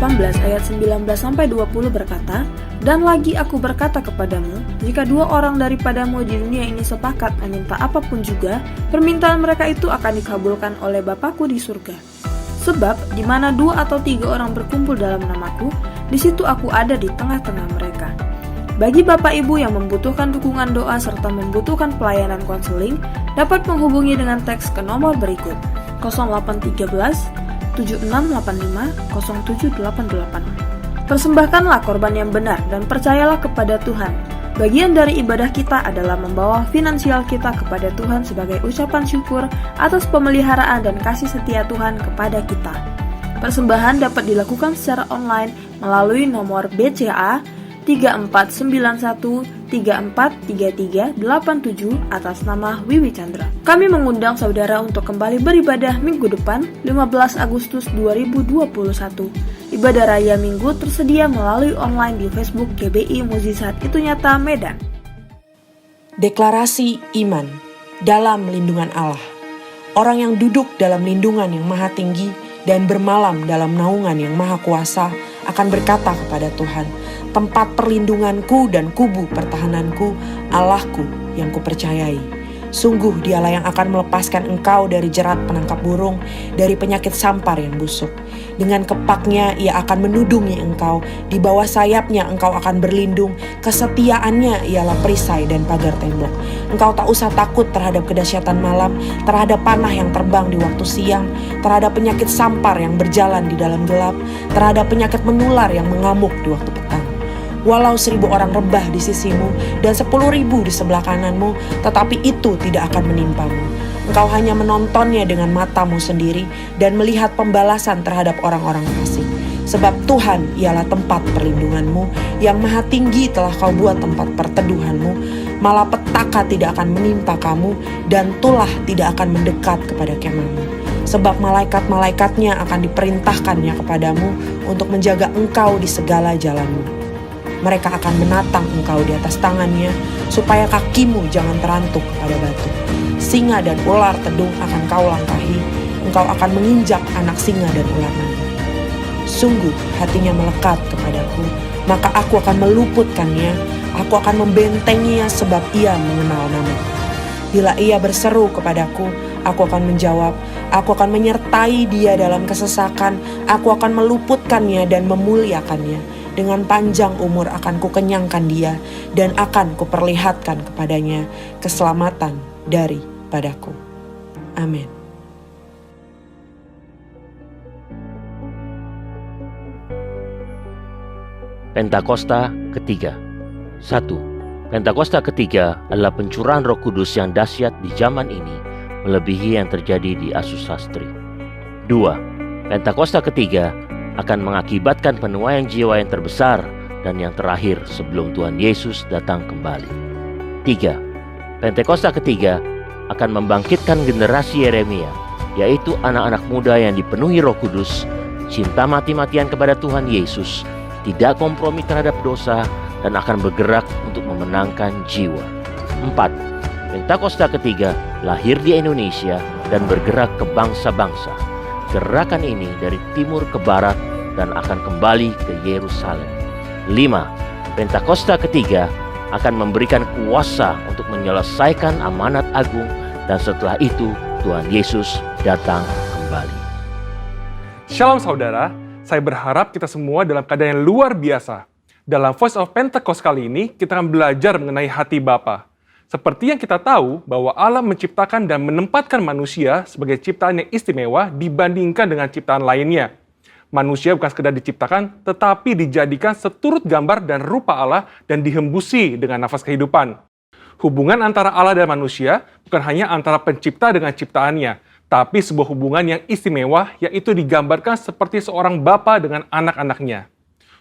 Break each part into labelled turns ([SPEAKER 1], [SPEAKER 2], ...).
[SPEAKER 1] 18 ayat 19-20 berkata, "Dan lagi aku berkata kepadamu, jika 2 orang daripadamu di dunia ini sepakat meminta apapun juga, permintaan mereka itu akan dikabulkan oleh Bapa-Ku di surga. Sebab di mana 2 atau 3 orang berkumpul dalam namaku, di situ aku ada di tengah-tengah mereka." Bagi Bapak Ibu yang membutuhkan dukungan doa serta membutuhkan pelayanan konseling, dapat menghubungi dengan teks ke nomor berikut 0813 7685 0788. Persembahkanlah korban yang benar dan percayalah kepada Tuhan. Bagian dari ibadah kita adalah membawa finansial kita kepada Tuhan sebagai ucapan syukur atas pemeliharaan dan kasih setia Tuhan kepada kita. Persembahan dapat dilakukan secara online melalui nomor BCA 3491343387 atas nama Wiwi Chandra. Kami mengundang saudara untuk kembali beribadah minggu depan 15 Agustus 2021. Ibadah Raya Minggu tersedia melalui online di Facebook GBI Mukjizat Itu Nyata Medan.
[SPEAKER 2] Deklarasi iman dalam lindungan Allah. Orang yang duduk dalam lindungan yang maha tinggi dan bermalam dalam naungan yang maha kuasa akan berkata kepada Tuhan, "Tempat perlindunganku dan kubu pertahananku, Allahku yang kupercayai. Sungguh dialah yang akan melepaskan engkau dari jerat penangkap burung, dari penyakit sampar yang busuk. Dengan kepaknya ia akan menudungi engkau, di bawah sayapnya engkau akan berlindung, kesetiaannya ialah perisai dan pagar tembok. Engkau tak usah takut terhadap kedahsyatan malam, terhadap panah yang terbang di waktu siang, terhadap penyakit sampar yang berjalan di dalam gelap, terhadap penyakit menular yang mengamuk di waktu petang. Walau 1000 orang rebah di sisimu dan 10.000 di sebelah kananmu, tetapi itu tidak akan menimpamu. Engkau hanya menontonnya dengan matamu sendiri dan melihat pembalasan terhadap orang-orang fasik. Sebab Tuhan ialah tempat perlindunganmu, yang maha tinggi telah kau buat tempat perteduhanmu. Malapetaka tidak akan menimpa kamu, dan tulah tidak akan mendekat kepada kemahmu. Sebab malaikat-malaikatnya akan diperintahkannya kepadamu untuk menjaga engkau di segala jalanmu. Mereka akan menatang engkau di atas tangannya, supaya kakimu jangan terantuk pada batu. Singa dan ular tedung akan kau langkahi, engkau akan menginjak anak singa dan ular naga. Sungguh hatinya melekat kepadaku, maka aku akan meluputkannya, aku akan membentenginya sebab ia mengenal namaku. Bila ia berseru kepadaku, aku akan menjawab, aku akan menyertai dia dalam kesesakan, aku akan meluputkannya dan memuliakannya. Dengan panjang umur akan kukenyangkan dia, dan akan kuperlihatkan kepadanya keselamatan daripadaku. Amin.
[SPEAKER 3] Pentakosta ketiga. 1. Pentakosta ketiga adalah pencurahan Roh Kudus yang dahsyat di zaman ini, melebihi yang terjadi di Asus Sastri. 2. Pentakosta ketiga akan mengakibatkan penuaian jiwa yang terbesar dan yang terakhir sebelum Tuhan Yesus datang kembali. 3. Pentakosta ketiga akan membangkitkan generasi Yeremia, yaitu anak-anak muda yang dipenuhi Roh Kudus, cinta mati-matian kepada Tuhan Yesus, tidak kompromi terhadap dosa, dan akan bergerak untuk memenangkan jiwa. 4. Pentakosta ketiga lahir di Indonesia dan bergerak ke bangsa-bangsa. Gerakan ini dari timur ke barat dan akan kembali ke Yerusalem. 5. Pentakosta ketiga akan memberikan kuasa untuk menyelesaikan amanat agung, dan setelah itu Tuhan Yesus datang kembali.
[SPEAKER 4] Shalom saudara, saya berharap kita semua dalam keadaan yang luar biasa. Dalam Voice of Pentecost kali ini, kita akan belajar mengenai hati Bapa. Seperti yang kita tahu bahwa Allah menciptakan dan menempatkan manusia sebagai ciptaan yang istimewa dibandingkan dengan ciptaan lainnya. Manusia bukan sekedar diciptakan, tetapi dijadikan seturut gambar dan rupa Allah dan dihembusi dengan nafas kehidupan. Hubungan antara Allah dan manusia bukan hanya antara pencipta dengan ciptaannya, tapi sebuah hubungan yang istimewa, yaitu digambarkan seperti seorang bapa dengan anak-anaknya.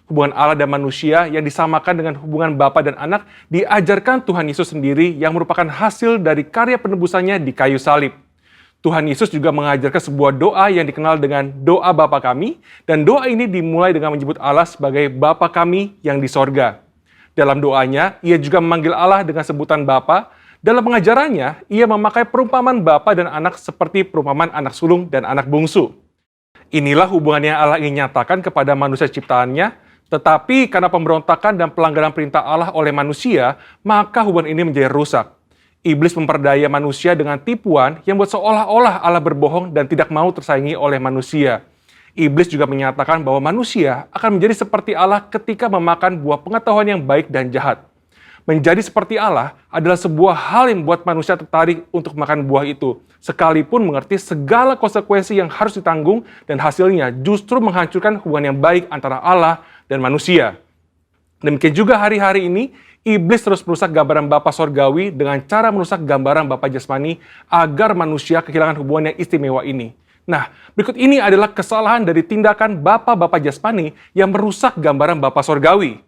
[SPEAKER 4] Hubungan Allah dan manusia yang disamakan dengan hubungan bapa dan anak diajarkan Tuhan Yesus sendiri yang merupakan hasil dari karya penebusannya di kayu salib. Tuhan Yesus juga mengajarkan sebuah doa yang dikenal dengan doa Bapa kami, dan doa ini dimulai dengan menyebut Allah sebagai Bapa kami yang di sorga. Dalam doanya, ia juga memanggil Allah dengan sebutan Bapa. Dalam pengajarannya, ia memakai perumpamaan bapa dan anak seperti perumpamaan anak sulung dan anak bungsu. Inilah hubungan yang Allah ingin nyatakan kepada manusia ciptaannya, tetapi karena pemberontakan dan pelanggaran perintah Allah oleh manusia, maka hubungan ini menjadi rusak. Iblis memperdaya manusia dengan tipuan yang buat seolah-olah Allah berbohong dan tidak mau tersaingi oleh manusia. Iblis juga menyatakan bahwa manusia akan menjadi seperti Allah ketika memakan buah pengetahuan yang baik dan jahat. Menjadi seperti Allah adalah sebuah hal yang membuat manusia tertarik untuk makan buah itu, sekalipun mengerti segala konsekuensi yang harus ditanggung dan hasilnya justru menghancurkan hubungan yang baik antara Allah dan manusia. Demikian juga hari-hari ini, iblis terus merusak gambaran Bapa Sorgawi dengan cara merusak gambaran Bapa Jasmani agar manusia kehilangan hubungan yang istimewa ini. Nah, berikut ini adalah kesalahan dari tindakan Bapa Jasmani yang merusak gambaran Bapa Sorgawi.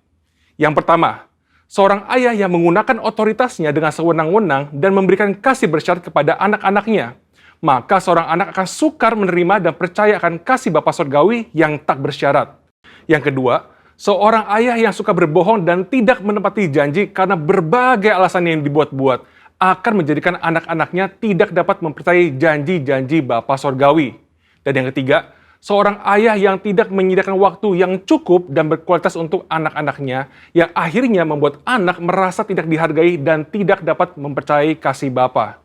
[SPEAKER 4] Yang pertama, seorang ayah yang menggunakan otoritasnya dengan sewenang-wenang dan memberikan kasih bersyarat kepada anak-anaknya, maka seorang anak akan sukar menerima dan percaya akan kasih Bapa Sorgawi yang tak bersyarat. Yang kedua, seorang ayah yang suka berbohong dan tidak menepati janji karena berbagai alasan yang dibuat-buat akan menjadikan anak-anaknya tidak dapat mempercayai janji-janji Bapa Sorgawi. Dan yang ketiga, seorang ayah yang tidak menyediakan waktu yang cukup dan berkualitas untuk anak-anaknya, yang akhirnya membuat anak merasa tidak dihargai dan tidak dapat mempercayai kasih Bapa.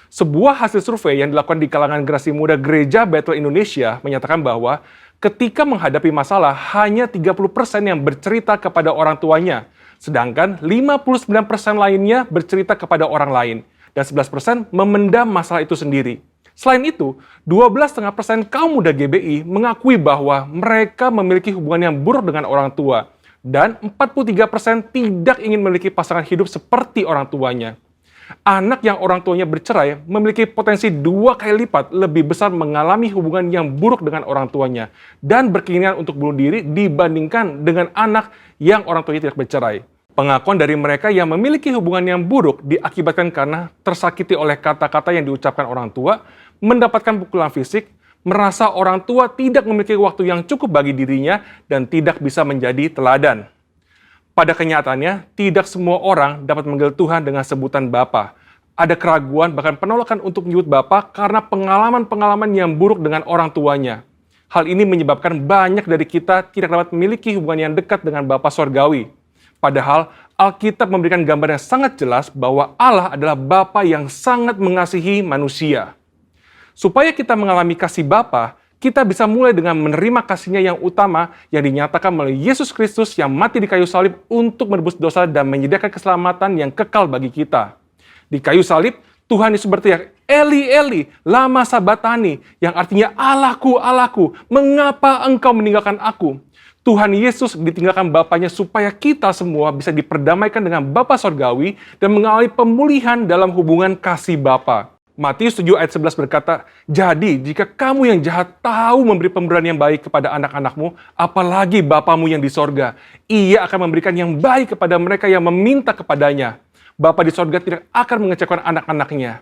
[SPEAKER 4] Sebuah hasil survei yang dilakukan di kalangan generasi muda Gereja Bethel Indonesia menyatakan bahwa ketika menghadapi masalah, hanya 30% yang bercerita kepada orang tuanya, sedangkan 59% lainnya bercerita kepada orang lain, dan 11% memendam masalah itu sendiri. Selain itu, 12,5% kaum muda GBI mengakui bahwa mereka memiliki hubungan yang buruk dengan orang tua, dan 43% tidak ingin memiliki pasangan hidup seperti orang tuanya. Anak yang orang tuanya bercerai memiliki potensi 2 kali lipat lebih besar mengalami hubungan yang buruk dengan orang tuanya dan berkeinginan untuk bunuh diri dibandingkan dengan anak yang orang tuanya tidak bercerai. Pengakuan dari mereka yang memiliki hubungan yang buruk diakibatkan karena tersakiti oleh kata-kata yang diucapkan orang tua, mendapatkan pukulan fisik, merasa orang tua tidak memiliki waktu yang cukup bagi dirinya, dan tidak bisa menjadi teladan. Pada kenyataannya, tidak semua orang dapat memanggil Tuhan dengan sebutan Bapa. Ada keraguan bahkan penolakan untuk menyebut Bapa karena pengalaman-pengalaman yang buruk dengan orang tuanya. Hal ini menyebabkan banyak dari kita tidak dapat memiliki hubungan yang dekat dengan Bapa Sorgawi. Padahal Alkitab memberikan gambar yang sangat jelas bahwa Allah adalah Bapa yang sangat mengasihi manusia. Supaya kita mengalami kasih Bapa, kita bisa mulai dengan menerima kasihnya yang utama yang dinyatakan melalui Yesus Kristus yang mati di kayu salib untuk menebus dosa dan menyediakan keselamatan yang kekal bagi kita. Di kayu salib, Tuhan Yesus berteriak, Eli, Eli, lama sabatani, yang artinya Allahku, Allahku, mengapa engkau meninggalkan aku? Tuhan Yesus ditinggalkan Bapanya supaya kita semua bisa diperdamaikan dengan Bapa Sorgawi dan mengalami pemulihan dalam hubungan kasih Bapa. Matius 7 ayat 11 berkata, jadi jika kamu yang jahat tahu memberi pemberian yang baik kepada anak-anakmu, apalagi Bapamu yang di sorga, Ia akan memberikan yang baik kepada mereka yang meminta kepadanya. Bapa di sorga tidak akan mengecewakan anak-anaknya.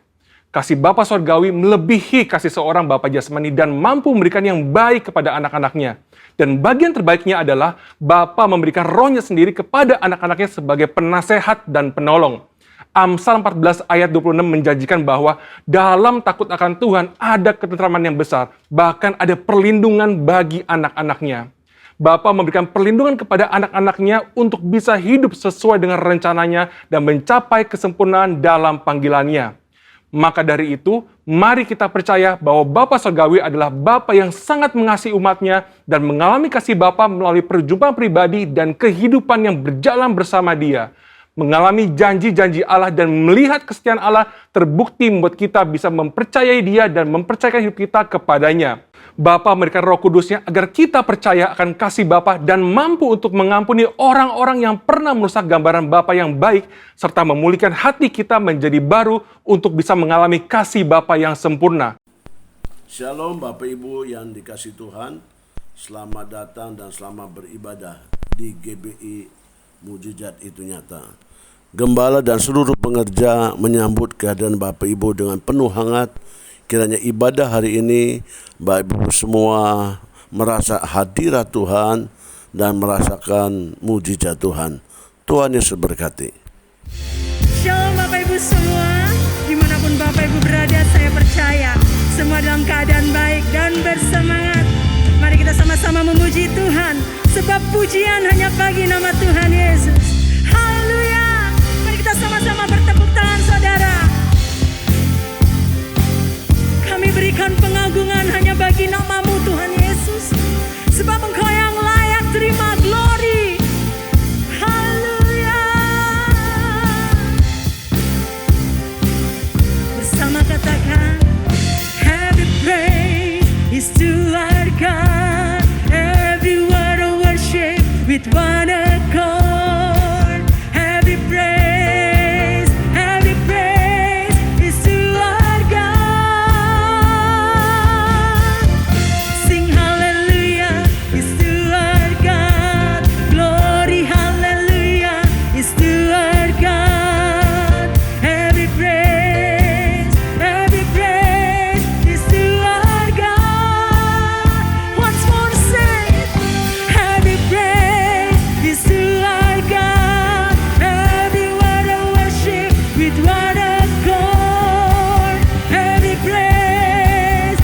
[SPEAKER 4] Kasih Bapa Sorgawi melebihi kasih seorang Bapa Jasmani dan mampu memberikan yang baik kepada anak-anaknya. Dan bagian terbaiknya adalah Bapa memberikan rohnya sendiri kepada anak-anaknya sebagai penasehat dan penolong. Amsal 14 ayat 26 menjanjikan bahwa dalam takut akan Tuhan ada ketentraman yang besar, bahkan ada perlindungan bagi anak-anaknya. Bapa memberikan perlindungan kepada anak-anaknya untuk bisa hidup sesuai dengan rencananya dan mencapai kesempurnaan dalam panggilannya. Maka dari itu, mari kita percaya bahwa Bapa Sorgawi adalah Bapa yang sangat mengasihi umatnya dan mengalami kasih Bapa melalui perjumpaan pribadi dan kehidupan yang berjalan bersama Dia. Mengalami janji-janji Allah dan melihat kesetiaan Allah terbukti membuat kita bisa mempercayai Dia dan mempercayakan hidup kita kepadanya. Bapa memberikan Roh Kudus-Nya agar kita percaya akan kasih Bapa dan mampu untuk mengampuni orang-orang yang pernah merusak gambaran Bapa yang baik serta memulihkan hati kita menjadi baru untuk bisa mengalami kasih Bapa yang sempurna.
[SPEAKER 5] Shalom Bapak Ibu yang dikasihi Tuhan, selamat datang dan selamat beribadah di GBI Mujizat Itu Nyata. Gembala dan seluruh pengerja menyambut kehadiran Bapak Ibu dengan penuh hangat. Kiranya ibadah hari ini Bapak Ibu semua merasa hadirat Tuhan dan merasakan mujizat Tuhan. Tuhan Yesus berkati.
[SPEAKER 6] Shalom Bapak Ibu semua, dimanapun Bapak Ibu berada, saya percaya semua dalam keadaan baik dan bersemangat. Mari kita sama-sama memuji Tuhan, sebab pujian hanya bagi nama Tuhan Yesus. Haleluya. Mari kita sama-sama bertepuk tangan, saudara. Kami berikan pengagungan hanya bagi nama-Mu Tuhan Yesus, sebab Engkau yang layak terima glory. Haleluya. Bersama katakan, every praise is to our God, every word of worship with one accord. Every praise is to our God. Sing hallelujah is to our God. Glory hallelujah is to our God. Every praise is to our God. Once more say, every praise is to our God. Every word of worship with one accord. Every praise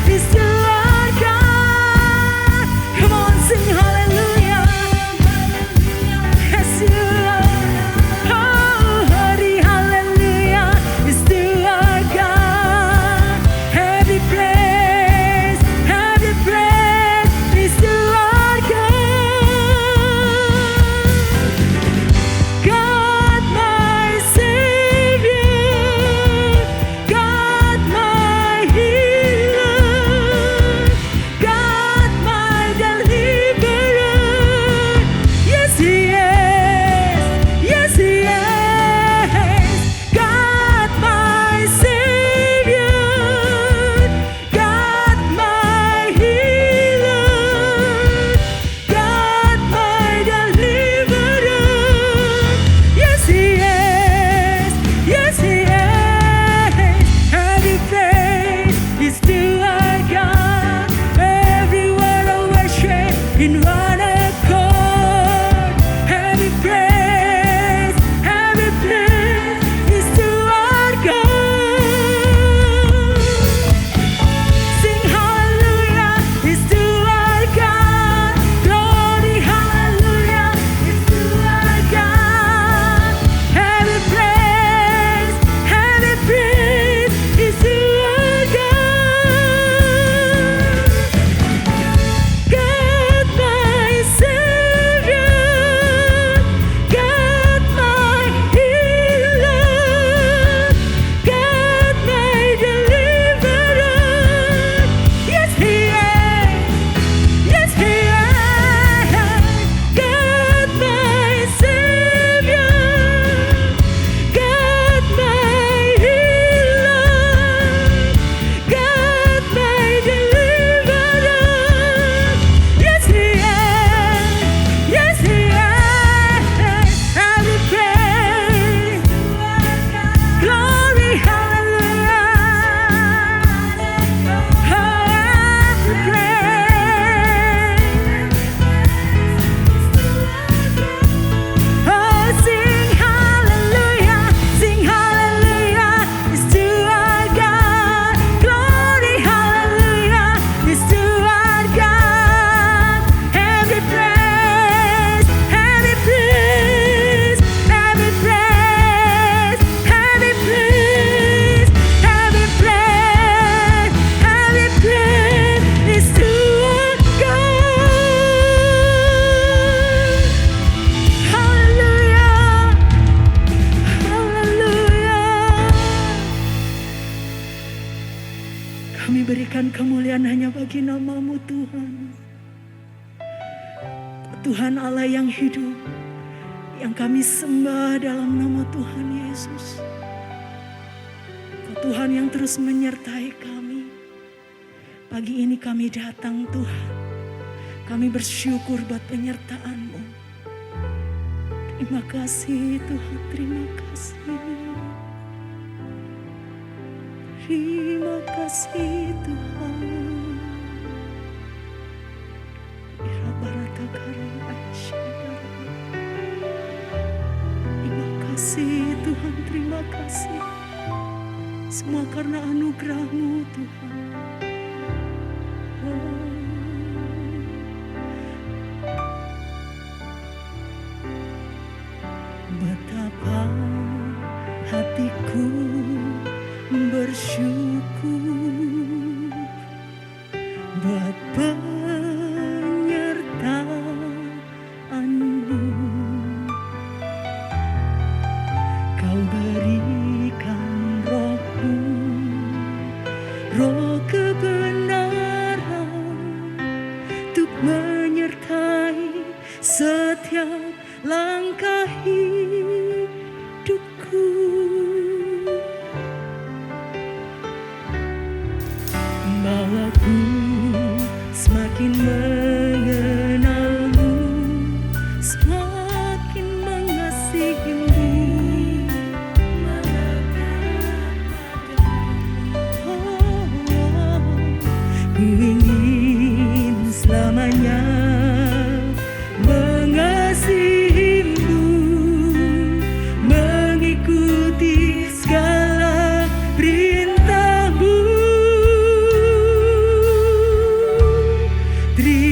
[SPEAKER 6] is to our God. Come on, sing hallelujah. Yes, you Lord. Oh, holy hallelujah is to our God. Every praise is to our God. God my Savior, God my healer, God my deliverer. Yes He is, yes He is. God my Savior, God my healer, God my deliverer. Yes He is, yes He is. Every praise is to our God. Every word of worship in one accord. Every praise is to our God. Sing hallelujah is to our God. Glory hallelujah is to our God. Every praise is to our God. God my Savior, God my healer, God my deliverer. Yes He is, yes He is. God my Savior, God my healer, God my deliverer. Yes He is, yes He is. Every praise, glory hallelujah. Every praise. Oh, sing hallelujah is to our God. Glory hallelujah is to our God. Every praise is to our God. Hallelujah, hallelujah. Kami berikan kemuliaan hanya bagi nama-Mu Tuhan. Tuhan Allah yang hidup, yang kami sembah dalam nama Tuhan Yesus. Kau Tuhan yang terus menyertai kami. Pagi ini kami datang Tuhan. Kami bersyukur buat penyertaan-Mu. Terima kasih Tuhan, terima kasih. Terima kasih Tuhan. Terima kasih Tuhan, terima kasih. Semua karena anugerah-Mu Tuhan. bersyukur buat penyertaan-Mu. Kau berikan Roh-Mu, Roh kebenaran, untuk menyertai setiap langkah hidupku. Bawaku semakin mengenal-Mu, semakin mengasihi-Mu. Ku ingin selamanya mengasihi-Mu, mengikuti segala perintah-Mu. Terima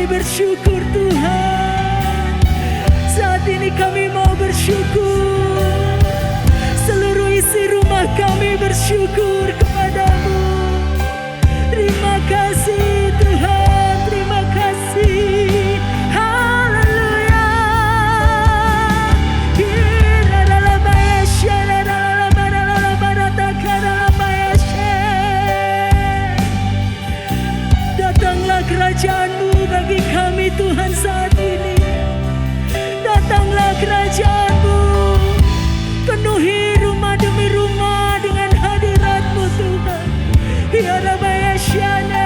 [SPEAKER 6] bersyukur Tuhan. Saat ini kami mau bersyukur. Seluruh isi rumah kami bersyukur kepadamu. Terima kasih Tuhan, terima kasih. Haleluya. Datanglah kerajaan-Mu bagi kami Tuhan saat ini. Datanglah kerajaan-Mu. Penuhi rumah demi rumah dengan hadirat-Mu Tuhan. Ya Rabbi Asyana.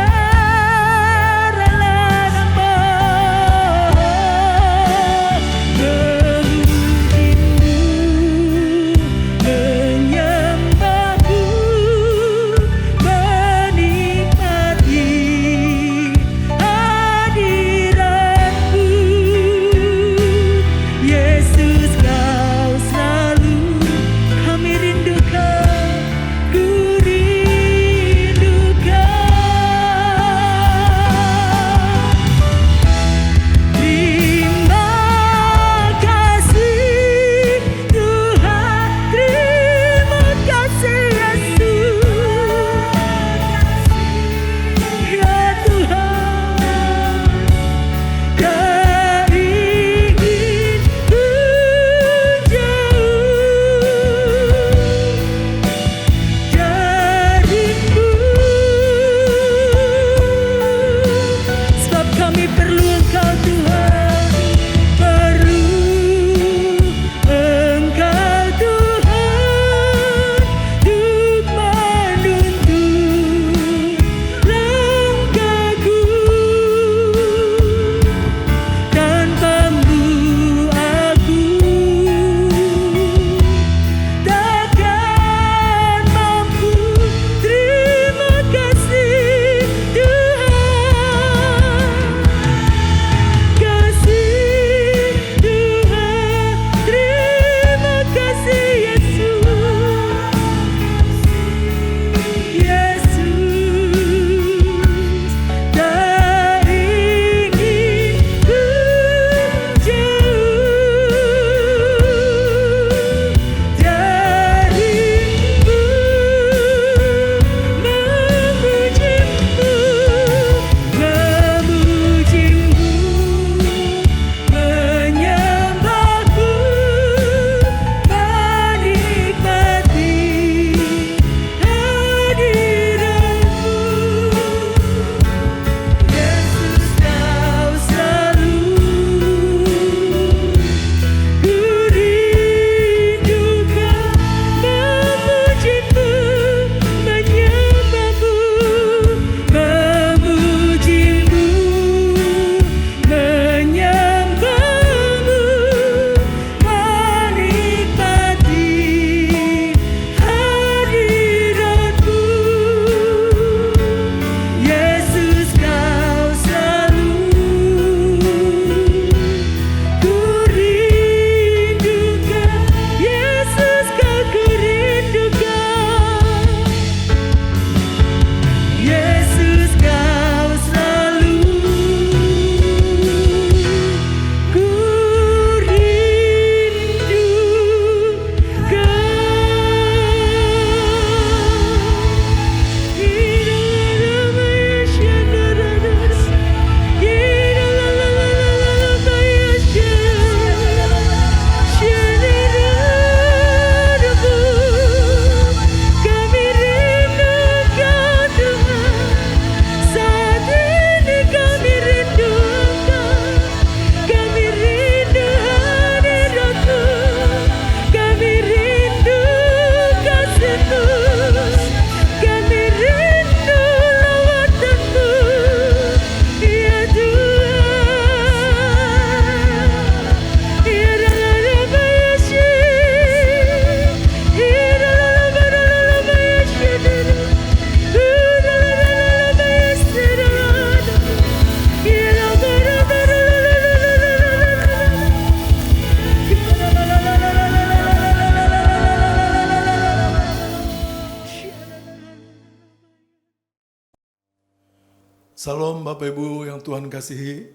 [SPEAKER 7] Salam Bapak Ibu yang Tuhan kasihi.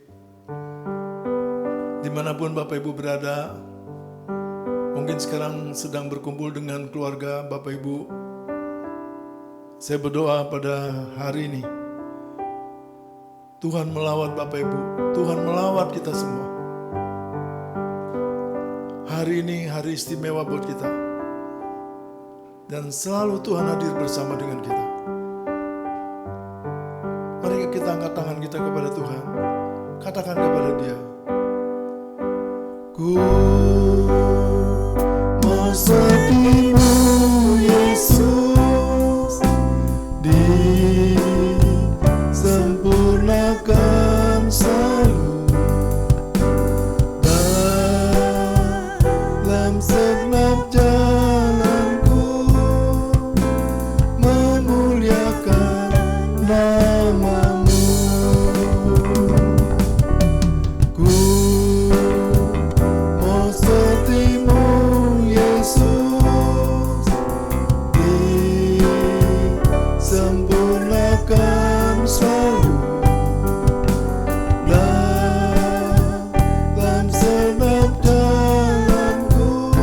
[SPEAKER 7] Dimanapun Bapak Ibu berada, mungkin sekarang sedang berkumpul dengan keluarga Bapak Ibu. Saya berdoa pada hari ini, Tuhan melawat Bapak Ibu, Tuhan melawat kita semua. Hari ini hari istimewa buat kita. Dan selalu Tuhan hadir bersama dengan kita. Mari kita angkat tangan kita kepada Tuhan. Katakan kepada Dia, ku mau seperti-Mu Yesus, disempurnakan selalu dalam segenap jalanku, memuliakan nama-Mu. Ku mau seperti-Mu Yesus, disempurnakan selalu dalam segenap jalanku,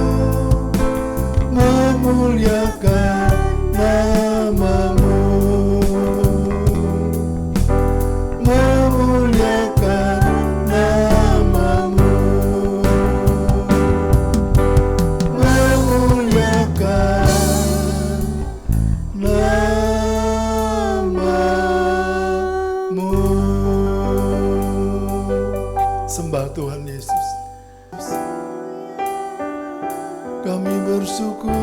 [SPEAKER 7] memuliakan nama-Mu, memuliakan nama-Mu, memuliakan nama-Mu. Sembah Tuhan Yesus. Kami bersyukur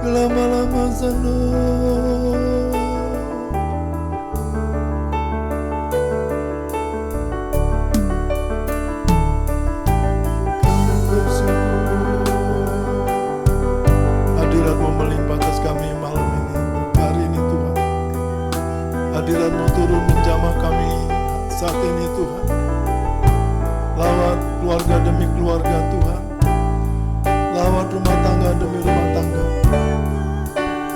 [SPEAKER 7] lama-lama sana. Kami bersyukur hadirat-Mu melimpah atas kami malam ini, hari ini Tuhan. Hadirat-Mu turun menjamah kami saat ini Tuhan. Lawat keluarga demi keluarga Tuhan. Lawat rumah tangga demi rumah tangga.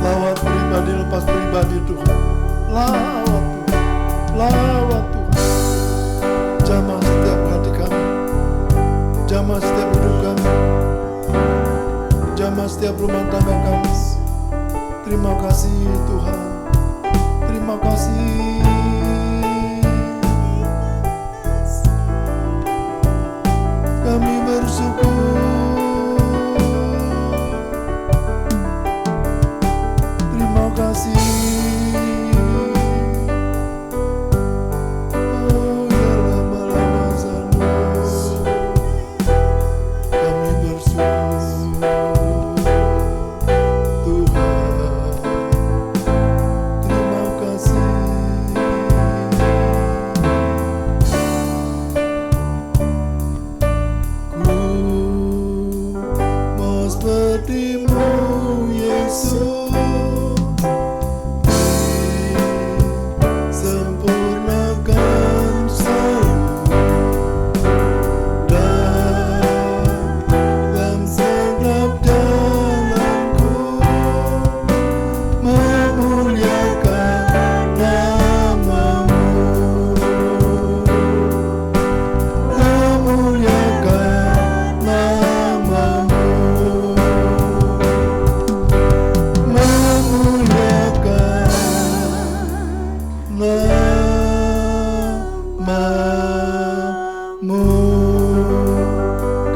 [SPEAKER 7] Lawat pribadi lepas pribadi Tuhan. Lawat Tuhan. Lawat Tuhan. Jamah setiap hati kami. Jamah setiap hidup kami. Jamah setiap rumah tangga kami. Terima kasih Tuhan. Terima kasih. Kami bersyukur. Terima kasih. Oh ya lama-lama sana. Kami bersyukur Tuhan. Terima kasih. Ku mau seperti-Mu Yesus, disempurnakan selalu dalam segenap jalanku, memuliakan nama-Mu, memuliakan nama-Mu, memuliakan nama-Mu.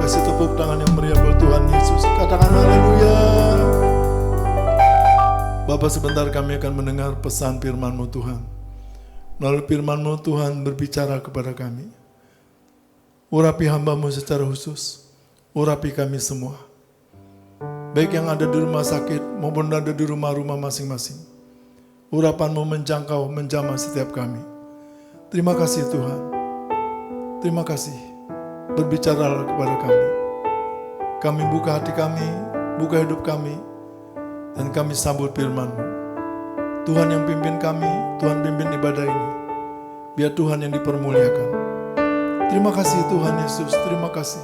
[SPEAKER 7] Kasih tepuk tangan yang meriah buat Tuhan Yesus. Katakan haleluya. Bapa, sebentar kami akan mendengar pesan firman-Mu Tuhan. Melalui firman-Mu Tuhan berbicara kepada kami. Urapi hamba-Mu secara khusus. Urapi kami semua. Baik yang ada di rumah sakit maupun ada di rumah-rumah masing-masing. Urapan-Mu menjangkau, menjamah setiap kami. Terima kasih Tuhan. Terima kasih. Berbicaralah kepada kami. Kami buka hati kami, buka hidup kami, dan kami sambut firman-Mu. Tuhan yang pimpin kami, Tuhan pimpin ibadah ini. Biar Tuhan yang dipermuliakan. Terima kasih Tuhan Yesus, terima kasih.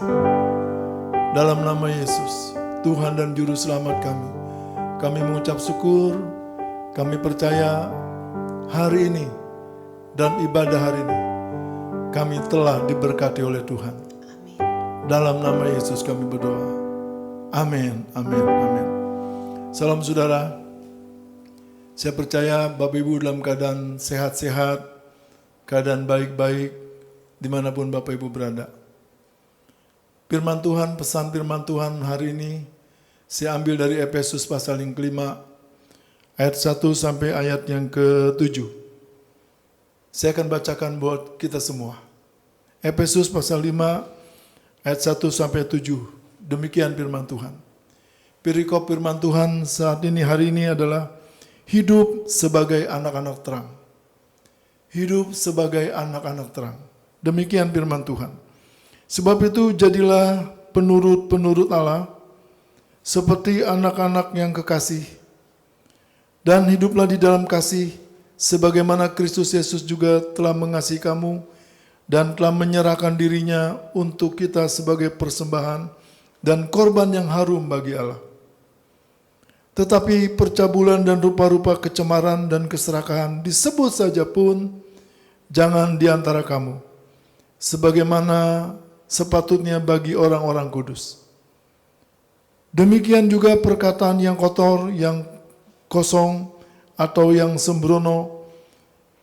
[SPEAKER 7] Dalam nama Yesus, Tuhan dan Juru Selamat kami mengucap syukur, kami percaya hari ini dan ibadah hari ini kami telah diberkati oleh Tuhan. Dalam nama Yesus kami berdoa. Amin, amin, amin. Salam saudara. Saya percaya Bapak Ibu dalam keadaan sehat-sehat, keadaan baik-baik, dimanapun Bapak Ibu berada. Firman Tuhan, pesan firman Tuhan hari ini, saya ambil dari Efesus pasal yang kelima, ayat 1 sampai ayat yang ke-7. Saya akan bacakan buat kita semua. Efesus pasal 5, ayat 1 sampai 7. Demikian firman Tuhan. Perikop firman Tuhan saat ini, hari ini adalah hidup sebagai anak-anak terang. Hidup sebagai anak-anak terang. Demikian firman Tuhan. Sebab itu jadilah penurut-penurut Allah seperti anak-anak yang kekasih. Dan hiduplah di dalam kasih sebagaimana Kristus Yesus juga telah mengasihi kamu dan telah menyerahkan dirinya untuk kita sebagai persembahan dan korban yang harum bagi Allah. Tetapi percabulan dan rupa-rupa kecemaran dan keserakahan disebut saja pun jangan di antara kamu, sebagaimana sepatutnya bagi orang-orang kudus. Demikian juga perkataan yang kotor, yang kosong, atau yang sembrono,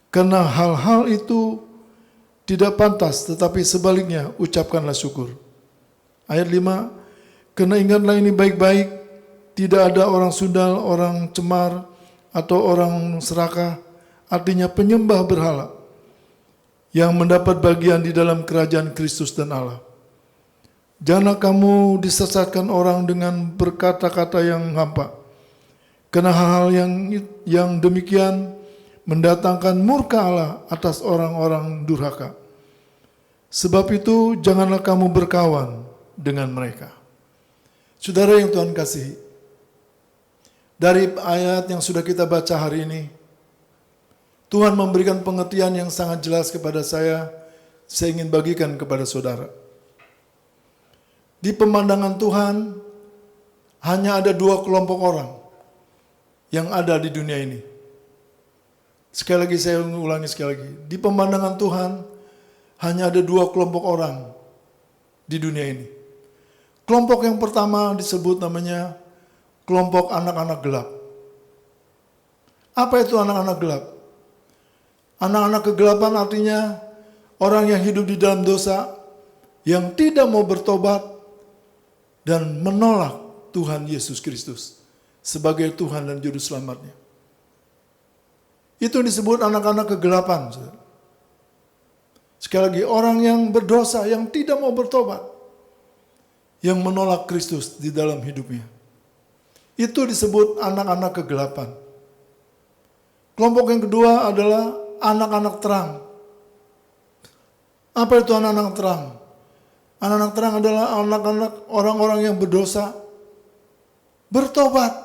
[SPEAKER 7] karena hal-hal itu tidak pantas, tetapi sebaliknya ucapkanlah syukur. Ayat 5, karena ingatlah ini baik-baik, tidak ada orang sundal, orang cemar, atau orang serakah, artinya penyembah berhala, yang mendapat bagian di dalam kerajaan Kristus dan Allah. Janganlah kamu disesatkan orang dengan berkata-kata yang hampa, karena hal-hal yang demikian mendatangkan murka Allah atas orang-orang durhaka. Sebab itu janganlah kamu berkawan dengan mereka. Saudara yang Tuhan kasihi, dari ayat yang sudah kita baca hari ini, Tuhan memberikan pengertian yang sangat jelas kepada saya ingin bagikan kepada saudara. Di pemandangan Tuhan, hanya ada 2 kelompok orang yang ada di dunia ini. Sekali lagi saya ulangi sekali lagi. Di pemandangan Tuhan, hanya ada 2 kelompok orang di dunia ini. Kelompok yang pertama disebut namanya kelompok anak-anak gelap. Apa itu anak-anak gelap? Anak-anak kegelapan artinya orang yang hidup di dalam dosa, yang tidak mau bertobat dan menolak Tuhan Yesus Kristus sebagai Tuhan dan Juru Selamatnya. Itu disebut anak-anak kegelapan. Sekali lagi, orang yang berdosa, yang tidak mau bertobat, yang menolak Kristus di dalam hidupnya. Itu disebut anak-anak kegelapan. Kelompok yang kedua adalah anak-anak terang. Apa itu anak-anak terang? Anak-anak terang adalah anak-anak orang-orang yang berdosa, bertobat,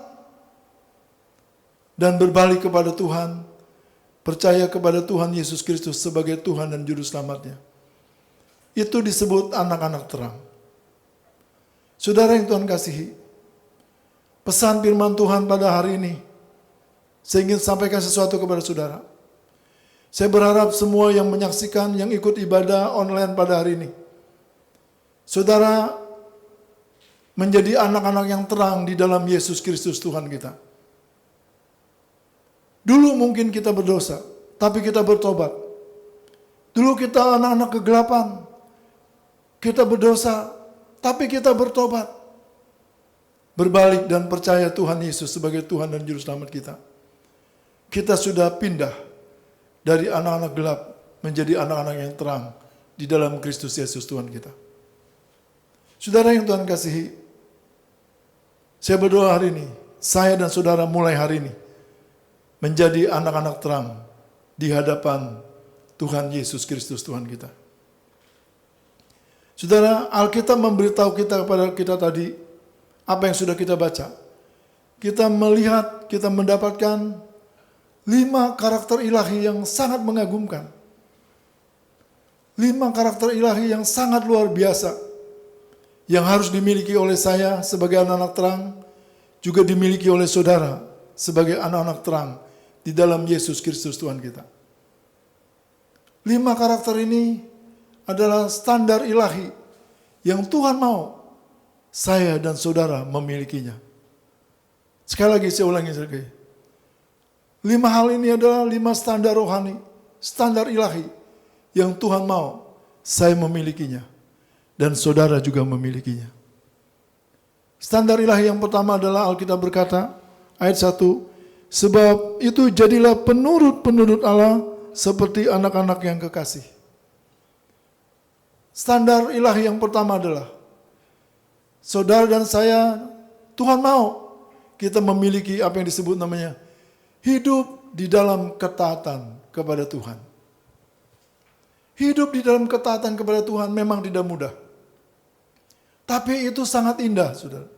[SPEAKER 7] dan berbalik kepada Tuhan, percaya kepada Tuhan Yesus Kristus sebagai Tuhan dan Juru Selamatnya. Itu disebut anak-anak terang. Saudara yang Tuhan kasihi, pesan firman Tuhan pada hari ini, saya ingin sampaikan sesuatu kepada saudara. Saya berharap semua yang menyaksikan, yang ikut ibadah online pada hari ini, saudara menjadi anak-anak yang terang di dalam Yesus Kristus Tuhan kita. Dulu mungkin kita berdosa, tapi kita bertobat. Dulu kita anak-anak kegelapan, kita berdosa, tapi kita bertobat. Berbalik dan percaya Tuhan Yesus sebagai Tuhan dan Juru Selamat kita. Kita sudah pindah dari anak-anak gelap menjadi anak-anak yang terang di dalam Kristus Yesus Tuhan kita. Saudara yang Tuhan kasihi, saya berdoa hari ini, saya dan saudara mulai hari ini menjadi anak-anak terang di hadapan Tuhan Yesus Kristus Tuhan kita. Saudara, Alkitab memberitahu kita kepada kita tadi, apa yang sudah kita baca. Kita melihat, kita mendapatkan 5 karakter ilahi yang sangat mengagumkan. 5 karakter ilahi yang sangat luar biasa, yang harus dimiliki oleh saya sebagai anak-anak terang, juga dimiliki oleh saudara sebagai anak-anak terang di dalam Yesus Kristus Tuhan kita. 5 karakter ini adalah standar ilahi yang Tuhan mau saya dan saudara memilikinya. Sekali lagi saya ulangi sekali. 5 hal ini adalah 5 standar rohani, standar ilahi yang Tuhan mau saya memilikinya dan saudara juga memilikinya. Standar ilahi yang pertama adalah Alkitab berkata, ayat 1, sebab itu jadilah penurut-penurut Allah seperti anak-anak yang kekasih. Standar ilahi yang pertama adalah saudara dan saya, Tuhan mau kita memiliki apa yang disebut namanya hidup di dalam ketaatan kepada Tuhan. Hidup di dalam ketaatan kepada Tuhan memang tidak mudah. Tapi itu sangat indah, saudara.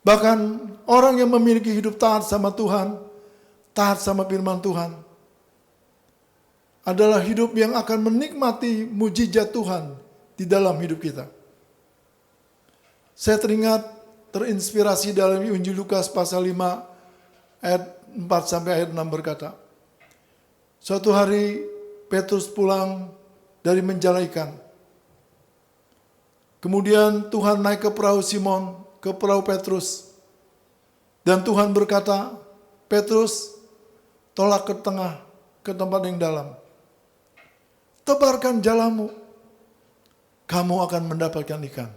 [SPEAKER 7] Bahkan orang yang memiliki hidup taat sama Tuhan, taat sama firman Tuhan, adalah hidup yang akan menikmati mujizat Tuhan di dalam hidup kita. Saya terinspirasi dalam Injil Lukas pasal 5 ayat 4 sampai ayat 6 berkata, suatu hari Petrus pulang dari menjala ikan. Kemudian Tuhan naik ke perahu Simon, ke perahu Petrus. Dan Tuhan berkata, Petrus, tolak ke tengah, ke tempat yang dalam. Tebarkan jalamu, kamu akan mendapatkan ikan.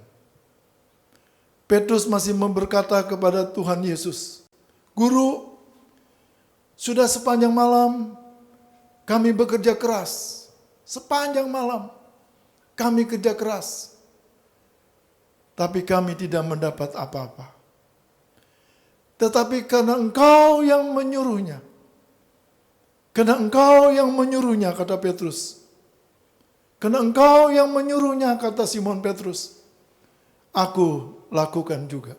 [SPEAKER 7] Petrus masih berkata kepada Tuhan Yesus, Guru, sudah sepanjang malam kami bekerja keras. Sepanjang malam kami kerja keras. Tapi kami tidak mendapat apa-apa. Tetapi karena Engkau yang menyuruhnya. Karena Engkau yang menyuruhnya, kata Petrus. Karena Engkau yang menyuruhnya, kata Simon Petrus. Aku lakukan juga.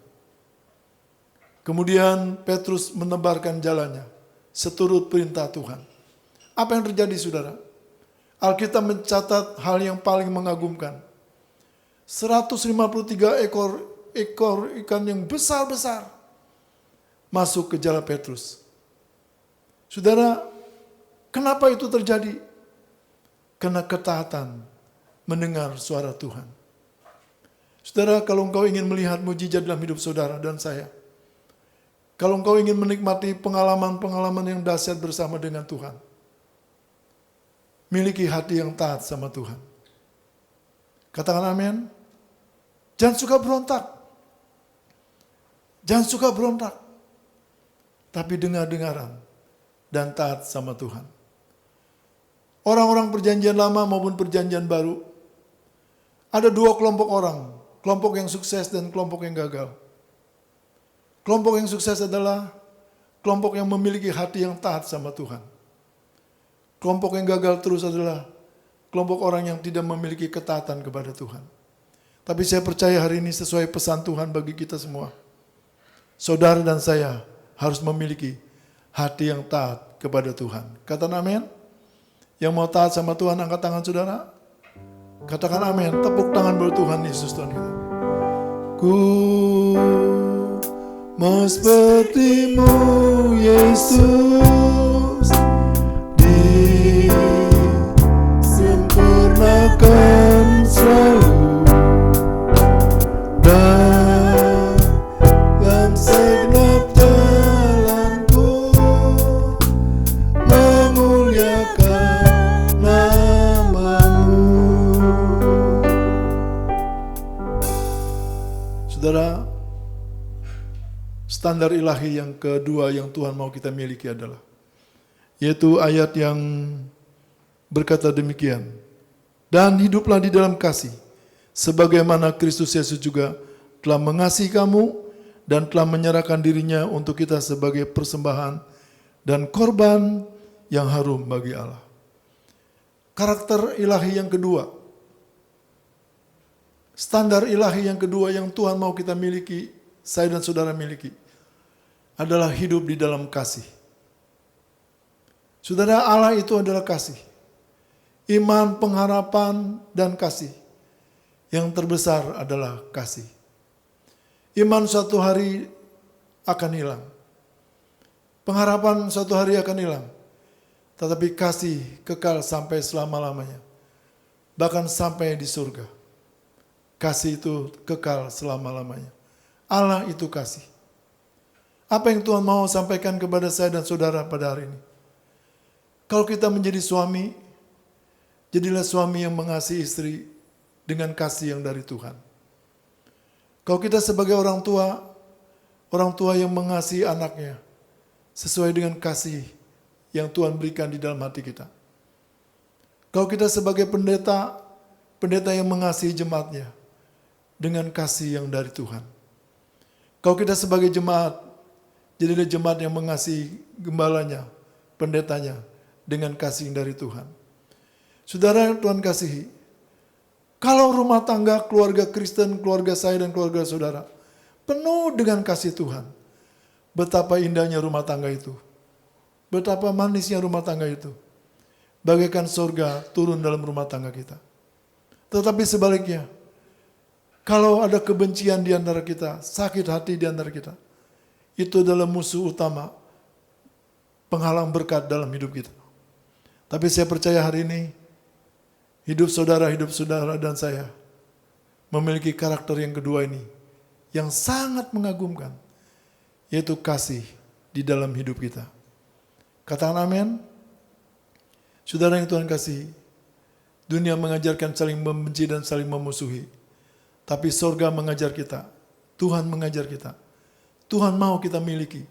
[SPEAKER 7] Kemudian Petrus menebarkan jalannya seturut perintah Tuhan. Apa yang terjadi, saudara? Alkitab mencatat hal yang paling mengagumkan. 153 ekor ikan yang besar-besar masuk ke jala Petrus. Saudara, kenapa itu terjadi? Karena ketaatan mendengar suara Tuhan. Saudara, kalau engkau ingin melihat mujizat dalam hidup saudara dan saya, kalau engkau ingin menikmati pengalaman-pengalaman yang dahsyat bersama dengan Tuhan, miliki hati yang taat sama Tuhan. Katakan amin. Jangan suka berontak. Jangan suka berontak. Tapi dengar-dengaran dan taat sama Tuhan. Orang-orang perjanjian lama maupun perjanjian baru, ada 2 kelompok orang. Kelompok yang sukses dan kelompok yang gagal. Kelompok yang sukses adalah kelompok yang memiliki hati yang taat sama Tuhan. Kelompok yang gagal terus adalah kelompok orang yang tidak memiliki ketaatan kepada Tuhan. Tapi saya percaya hari ini sesuai pesan Tuhan bagi kita semua. Saudara dan saya harus memiliki hati yang taat kepada Tuhan. Katakan amin. Yang mau taat sama Tuhan, angkat tangan saudara. Katakan amin. Tepuk tangan buat Tuhan Yesus Tuhan kita. Ku mau seperti-Mu Yesus, disempurnakan selalu dalam segenap jalanku, memuliakan nama-Mu. Saudara, standar ilahi yang kedua yang Tuhan mau kita miliki adalah, yaitu ayat yang berkata demikian, dan hiduplah di dalam kasih, sebagaimana Kristus Yesus juga telah mengasihi kamu dan telah menyerahkan dirinya untuk kita sebagai persembahan dan korban yang harum bagi Allah. Karakter ilahi yang kedua, standar ilahi yang kedua yang Tuhan mau kita miliki, saya dan saudara miliki, adalah hidup di dalam kasih. Saudara, Allah itu adalah kasih. Iman, pengharapan, dan kasih. Yang terbesar adalah kasih. Iman suatu hari akan hilang. Pengharapan suatu hari akan hilang. tetapi kasih kekal sampai selama-lamanya. Bahkan sampai di surga. Kasih itu kekal selama-lamanya. Allah itu kasih. Apa yang Tuhan mau sampaikan kepada saya dan saudara pada hari ini? Kalau kita menjadi suami, jadilah suami yang mengasihi istri dengan kasih yang dari Tuhan. Kalau kita sebagai orang tua yang mengasihi anaknya, sesuai dengan kasih yang Tuhan berikan di dalam hati kita. Kalau kita sebagai pendeta yang mengasihi jemaatnya, dengan kasih yang dari Tuhan. Kalau kita sebagai jemaat, jadilah jemaat yang mengasihi gembalanya, pendetanya, dengan kasih yang dari Tuhan. Saudara yang Tuhan kasihi, kalau rumah tangga, keluarga Kristen, keluarga saya dan keluarga saudara, penuh dengan kasih Tuhan, betapa indahnya rumah tangga itu. Betapa manisnya rumah tangga itu. Bagaikan surga turun dalam rumah tangga kita. Tetapi sebaliknya, kalau ada kebencian di antara kita, sakit hati di antara kita, itu adalah musuh utama, penghalang berkat dalam hidup kita. Tapi saya percaya hari ini, hidup saudara dan saya memiliki karakter yang kedua ini, yang sangat mengagumkan, yaitu kasih di dalam hidup kita. Katakan amin. Saudara yang Tuhan kasih, dunia mengajarkan saling membenci dan saling memusuhi. Tapi surga mengajar kita, Tuhan mengajar kita. Tuhan mau kita miliki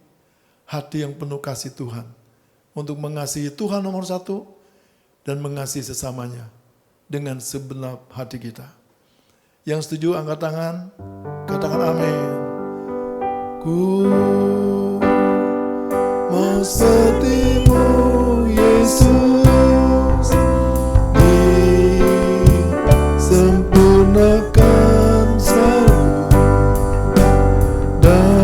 [SPEAKER 7] hati yang penuh kasih Tuhan. Untuk mengasihi Tuhan nomor satu dan mengasihi sesamanya dengan segenap hati kita. Yang setuju angkat tangan, katakan amin. Ku mau seperti-Mu Yesus, disempurnakan selalu dalam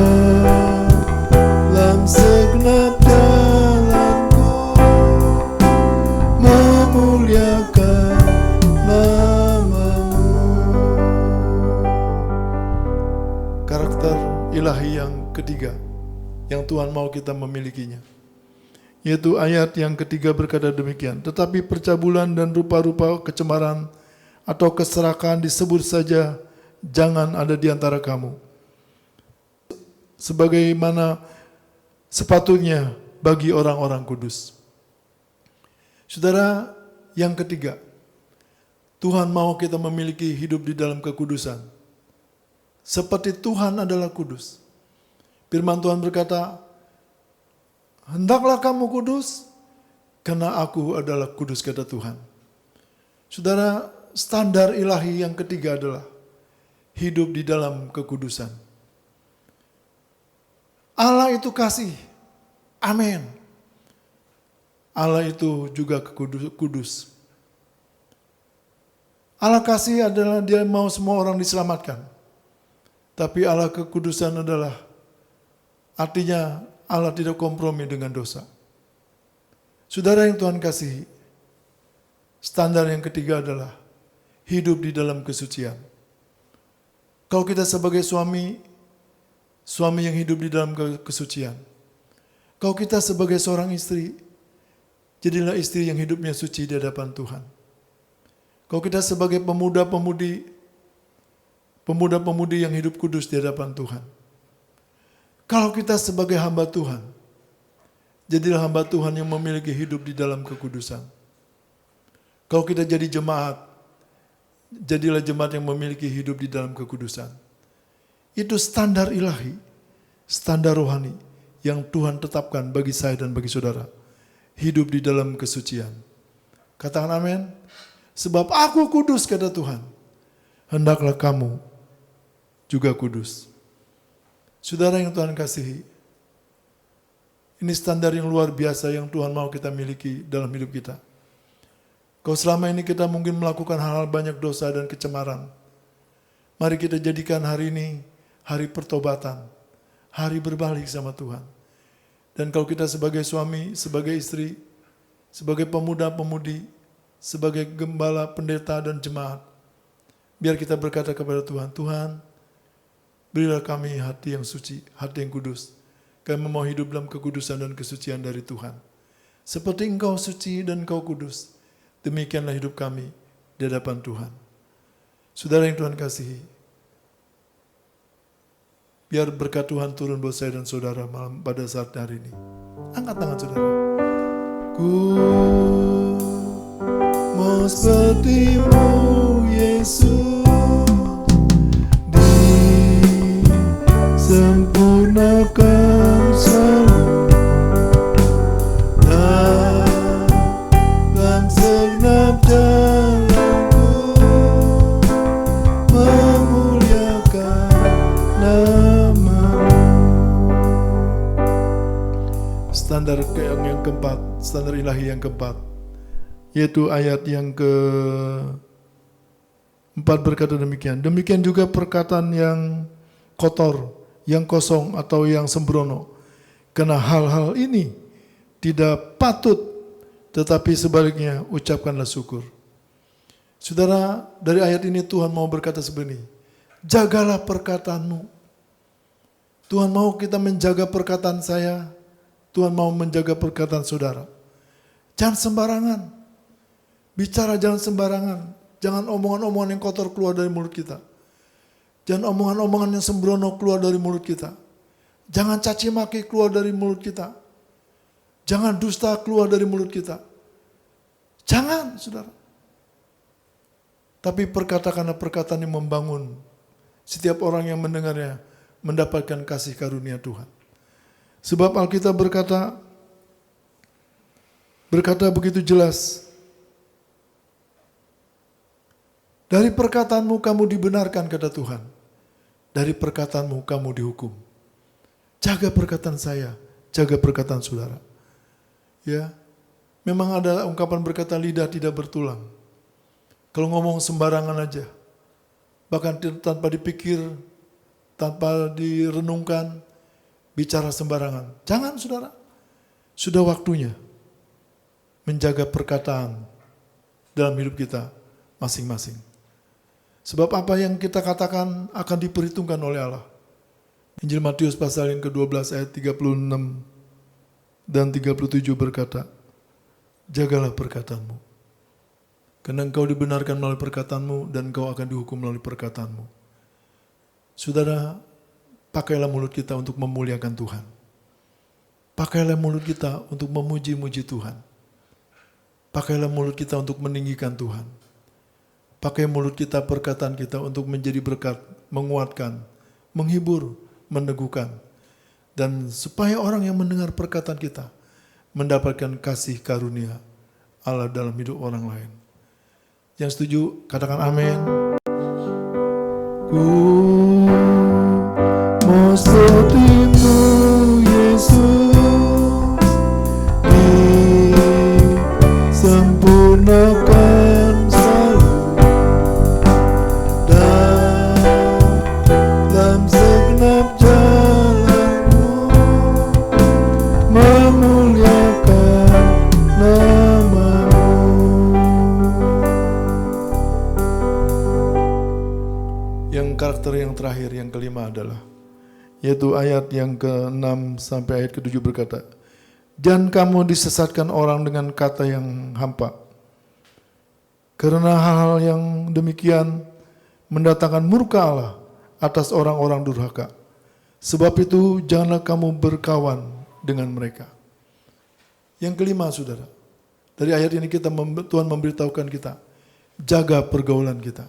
[SPEAKER 7] segenap jalanku, memuliakan nama-Mu. Karakter ilahi yang ketiga yang Tuhan mau kita memilikinya, yaitu ayat yang ketiga berkata demikian, tetapi percabulan dan rupa-rupa kecemaran atau keserakahan disebut saja jangan ada di antara kamu, sebagaimana sepatutnya bagi orang-orang kudus. Saudara, yang ketiga, Tuhan mau kita memiliki hidup di dalam kekudusan, seperti Tuhan adalah kudus. Firman Tuhan berkata, hendaklah kamu kudus, karena aku adalah kudus, kata Tuhan. Saudara, standar ilahi yang ketiga adalah hidup di dalam kekudusan. Allah itu kasih. Amin. Allah itu juga kudus. Allah kasih adalah Dia mau semua orang diselamatkan. Tapi Allah kekudusan adalah artinya Allah tidak kompromi dengan dosa. Saudara yang Tuhan kasihi, standar yang ketiga adalah hidup di dalam kesucian. Kalau kita sebagai suami yang hidup di dalam kesucian. Kalau kita sebagai seorang istri, jadilah istri yang hidupnya suci di hadapan Tuhan. Kalau kita sebagai pemuda-pemudi yang hidup kudus di hadapan Tuhan. Kalau kita sebagai hamba Tuhan, jadilah hamba Tuhan yang memiliki hidup di dalam kekudusan. Kalau kita jadi jemaat, jadilah jemaat yang memiliki hidup di dalam kekudusan. Itu standar ilahi, standar rohani yang Tuhan tetapkan bagi saya dan bagi saudara. Hidup di dalam kesucian. Katakan amin. Sebab aku kudus, kata Tuhan. Hendaklah kamu juga kudus. Saudara yang Tuhan kasihi, ini standar yang luar biasa yang Tuhan mau kita miliki dalam hidup kita. Kalau selama ini kita mungkin melakukan hal-hal banyak dosa dan kecemaran, mari kita jadikan hari ini hari pertobatan, hari berbalik sama Tuhan. Dan kalau kita sebagai suami, sebagai istri, sebagai pemuda-pemudi, sebagai gembala, pendeta, dan jemaat, biar kita berkata kepada Tuhan, Tuhan, berilah kami hati yang suci, hati yang kudus. Kami mau hidup dalam kekudusan dan kesucian dari Tuhan. Seperti Engkau suci dan Engkau kudus, demikianlah hidup kami di hadapan Tuhan. Saudara yang Tuhan kasihi, biar berkat Tuhan turun buat saya dan saudara malam pada saat hari ini. Angkat tangan saudara. Ku mau seperti-Mu Yesus, disempurnakan selalu dalam segenap jalanku, memuliakan nama-Mu. Standar yang keempat, standar ilahi yang keempat, yaitu ayat yang ke-4 berkata demikian. Demikian juga perkataan yang kotor, yang kosong atau yang sembrono. Karena hal-hal ini tidak patut, tetapi sebaliknya ucapkanlah syukur. Saudara, dari ayat ini Tuhan mau berkata seperti ini. Jagalah perkataan-Mu. Tuhan mau kita menjaga perkataan saya. Tuhan mau menjaga perkataan saudara. Jangan sembarangan. Bicara jangan sembarangan. Jangan omongan-omongan yang kotor keluar dari mulut kita. Jangan omongan-omongan yang sembrono keluar dari mulut kita. Jangan caci maki keluar dari mulut kita. Jangan dusta keluar dari mulut kita. Jangan, saudara. Tapi perkatakanlah perkataan yang membangun. Setiap orang yang mendengarnya mendapatkan kasih karunia Tuhan. Sebab Alkitab berkata begitu jelas. Dari perkataanmu kamu dibenarkan, kata Tuhan. Dari perkataanmu kamu dihukum. Jaga perkataan saya, jaga perkataan saudara. Ya, memang ada ungkapan berkata lidah tidak bertulang. Kalau ngomong sembarangan aja, bahkan tanpa dipikir, tanpa direnungkan, bicara sembarangan. Jangan, saudara. Sudah waktunya menjaga perkataan dalam hidup kita masing-masing. Sebab apa yang kita katakan akan diperhitungkan oleh Allah. Injil Matius pasal yang ke-12 ayat 36 dan 37 berkata, jagalah perkataanmu. Karena engkau dibenarkan melalui perkataanmu dan engkau akan dihukum melalui perkataanmu. Saudara, pakailah mulut kita untuk memuliakan Tuhan. Pakailah mulut kita untuk memuji-muji Tuhan. Pakailah mulut kita untuk meninggikan Tuhan. Pakai mulut kita, perkataan kita untuk menjadi berkat, menguatkan, menghibur, meneguhkan. Dan supaya orang yang mendengar perkataan kita mendapatkan kasih karunia Allah dalam hidup orang lain. Yang setuju, katakan amin. Ku mau seperti-Mu Yesus, disempurnakan selalu dalam segenap jalanmu, memuliakan nama-Mu. Yang karakter yang terakhir, yang kelima adalah, yaitu ayat yang ke-6 sampai ayat ke-7 berkata, jangan kamu disesatkan orang dengan kata yang hampa. Karena hal-hal yang demikian mendatangkan murka Allah atas orang-orang durhaka. Sebab itu janganlah kamu berkawan dengan mereka. Yang kelima, saudara, dari ayat ini Tuhan memberitahukan kita, jaga pergaulan kita.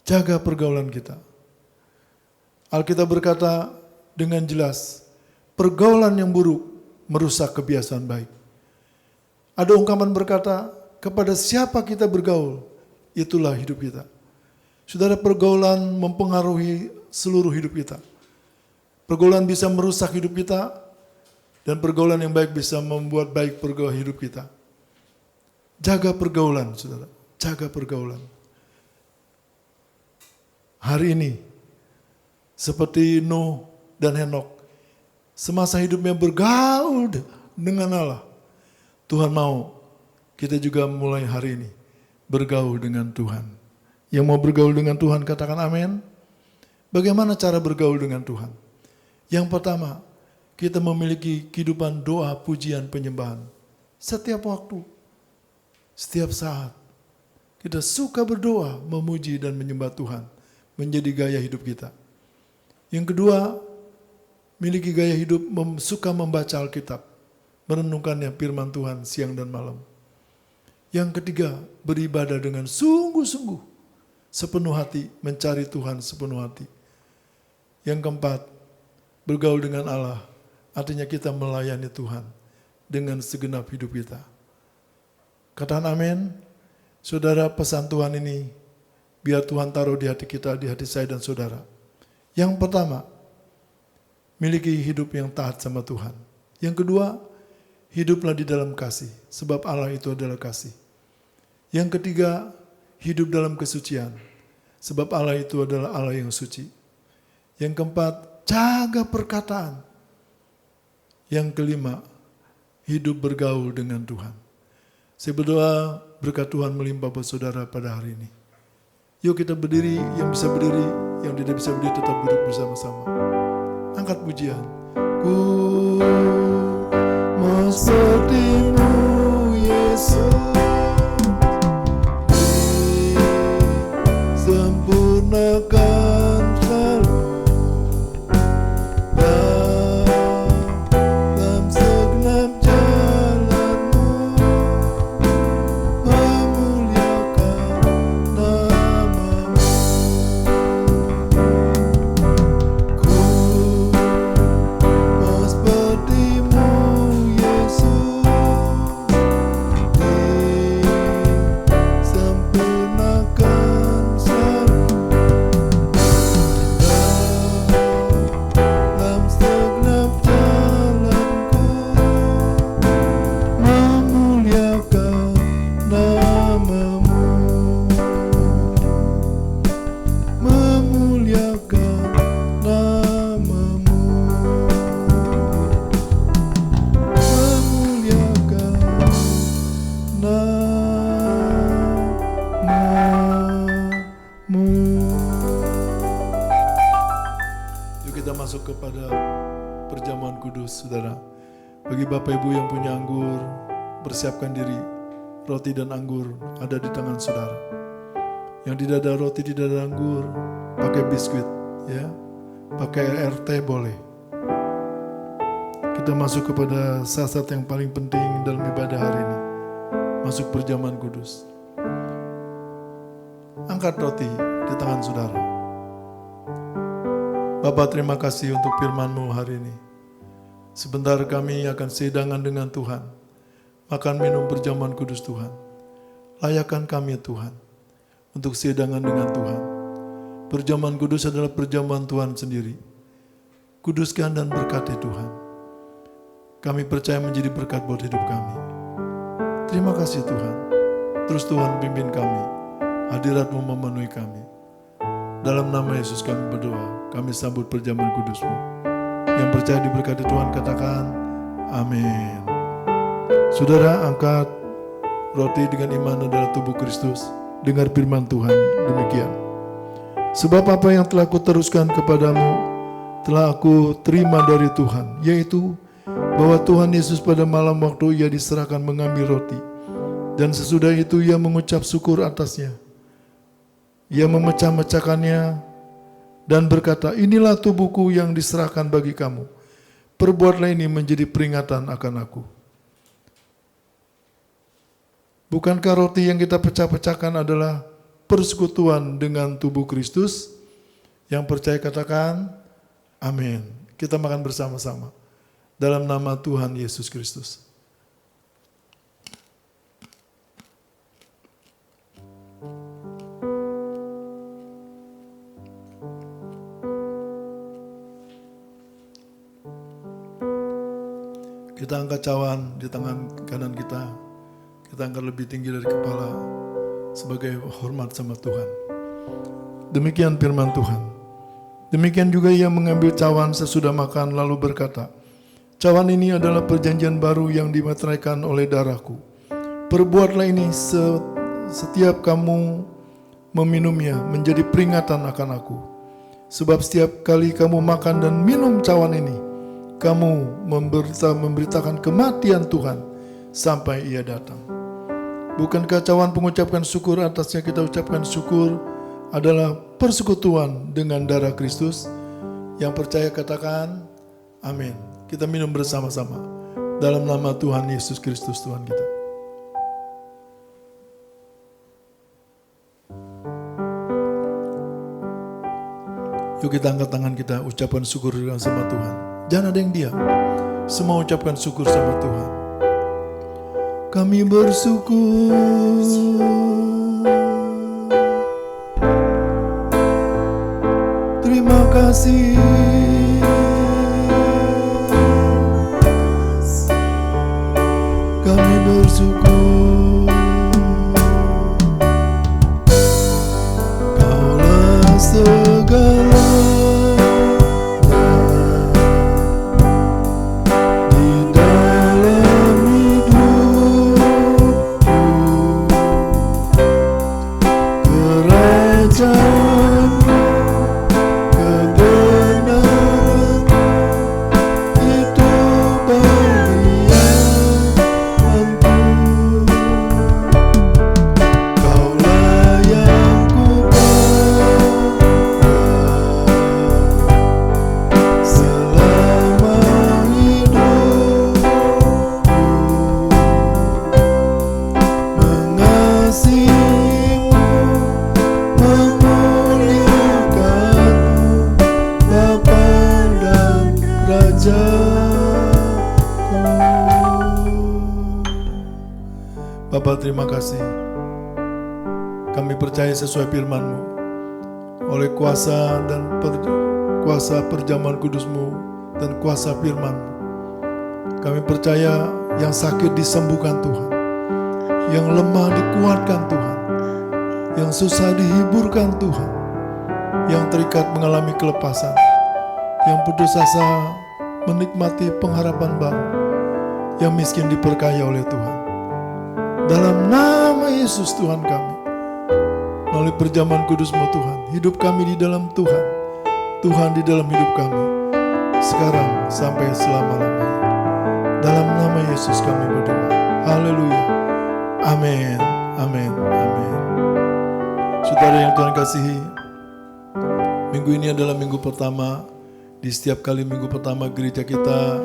[SPEAKER 7] Jaga pergaulan kita. Alkitab berkata dengan jelas, pergaulan yang buruk merusak kebiasaan baik. Ada ungkapan berkata, kepada siapa kita bergaul, itulah hidup kita. Saudara, pergaulan mempengaruhi seluruh hidup kita. Pergaulan bisa merusak hidup kita, dan pergaulan yang baik bisa membuat baik pergaulan hidup kita. Jaga pergaulan, saudara. Jaga pergaulan. Hari ini, seperti Nuh dan Henok, semasa hidupnya bergaul dengan Allah. Tuhan mau kita juga mulai hari ini bergaul dengan Tuhan. Yang mau bergaul dengan Tuhan katakan amin. Bagaimana cara bergaul dengan Tuhan? Yang pertama, kita memiliki kehidupan doa, pujian, penyembahan setiap waktu, setiap saat. Kita suka berdoa, memuji dan menyembah Tuhan, menjadi gaya hidup kita. Yang kedua, miliki gaya hidup suka membaca Alkitab, merenungkannya firman Tuhan siang dan malam. Yang ketiga, beribadah dengan sungguh-sungguh, sepenuh hati, mencari Tuhan sepenuh hati. Yang keempat, bergaul dengan Allah, artinya kita melayani Tuhan dengan segenap hidup kita. Katakan amin. Saudara, pesan Tuhan ini biar Tuhan taruh di hati kita, di hati saya dan saudara. Yang pertama, miliki hidup yang taat sama Tuhan. Yang kedua, hiduplah di dalam kasih, sebab Allah itu adalah kasih. Yang ketiga, hidup dalam kesucian, sebab Allah itu adalah Allah yang suci. Yang keempat, jaga perkataan. Yang kelima, hidup bergaul dengan Tuhan. Saya berdoa berkat Tuhan melimpah buat saudara pada hari ini. Yuk kita berdiri, yang bisa berdiri, yang tidak bisa berdiri tetap duduk bersama-sama. Angkat pujian. Ku mau seperti-Mu Yesus, sempurnakan selalu dalam segenap jalan-Mu, memuliakan nama-Mu. Ku mau seperti-Mu Yesus, disempurnakan selalu dalam segenap jalanku, memuliakan nama-Mu, memuliakan nama-Mu, memuliakan nama-Mu. Yuk kita masuk kepada perjamuan kudus, saudara. Bagi Bapak Ibu yang punya anggur, persiapkan diri. Roti dan anggur ada di tangan saudara. Yang tidak ada roti, tidak ada anggur, pakai biskuit, ya, pakai air teh boleh. Kita masuk kepada saat-saat yang paling penting dalam ibadah hari ini. Masuk perjamuan kudus. Angkat roti di tangan saudara. Bapa, terima kasih untuk firman-Mu hari ini. Sebentar kami akan sehidangan dengan Tuhan. Makan minum perjamuan kudus Tuhan. Layakkan kami Tuhan untuk sehidangan dengan Tuhan. Perjamuan kudus adalah perjamuan Tuhan sendiri. Kuduskan dan berkati Tuhan. Kami percaya menjadi berkat buat hidup kami. Terima kasih Tuhan. Terus Tuhan pimpin kami. Hadirat-Mu memenuhi kami. Dalam nama Yesus kami berdoa. Kami sambut perjamuan kudus-Mu. Yang percaya diberkati Tuhan katakan amin. Saudara, angkat roti dengan iman adalah tubuh Kristus. Dengar firman Tuhan demikian. Sebab apa yang telah kuteruskan kepadamu telah aku terima dari Tuhan, yaitu bahwa Tuhan Yesus pada malam waktu Ia diserahkan mengambil roti, dan sesudah itu Ia mengucap syukur atasnya. Ia memecah-mecahkannya dan berkata, inilah tubuhku yang diserahkan bagi kamu. Perbuatlah ini menjadi peringatan akan aku. Bukankah roti yang kita pecah-pecahkan adalah persekutuan dengan tubuh Kristus? Yang percaya katakan amin. Kita makan bersama-sama dalam nama Tuhan Yesus Kristus. Kita angkat cawan di tangan kanan kita. Kita angkat lebih tinggi dari kepala sebagai hormat sama Tuhan. Demikian firman Tuhan. Demikian juga Ia mengambil cawan sesudah makan lalu berkata, cawan ini adalah perjanjian baru yang dimeteraikan oleh darahku. Perbuatlah ini setiap kamu meminumnya menjadi peringatan akan aku. Sebab setiap kali kamu makan dan minum cawan ini, kamu memberitakan kematian Tuhan sampai ia datang. Bukan kacauan pengucapkan syukur atasnya kita ucapkan syukur adalah persekutuan dengan darah Kristus. Yang percaya katakan amin. Kita minum bersama-sama dalam nama Tuhan Yesus Kristus Tuhan kita. Yuk kita angkat tangan kita, ucapkan syukur sama Tuhan. Jangan ada yang diam. Semua ucapkan syukur sama Tuhan. Kami bersyukur, terima kasih, kami bersyukur, Kaulah segala Bapa, terima kasih. Kami percaya sesuai firman-Mu, oleh kuasa dan kuasa perjamuan kudus-Mu dan kuasa firman-Mu. Kami percaya yang sakit disembuhkan Tuhan, yang lemah dikuatkan Tuhan, yang susah dihiburkan Tuhan, yang terikat mengalami kelepasan, yang putus asa menikmati pengharapan baru, yang miskin diperkaya oleh Tuhan. Dalam nama Yesus Tuhan kami, melalui perjamuan kudus-Mu Tuhan, hidup kami di dalam Tuhan, Tuhan di dalam hidup kami, sekarang sampai selama-lamanya. Dalam nama Yesus kami berdoa. Haleluya. Amin. Amin. Amin. Saudara yang Tuhan kasihi, minggu ini adalah minggu pertama. Di setiap kali minggu pertama gereja kita,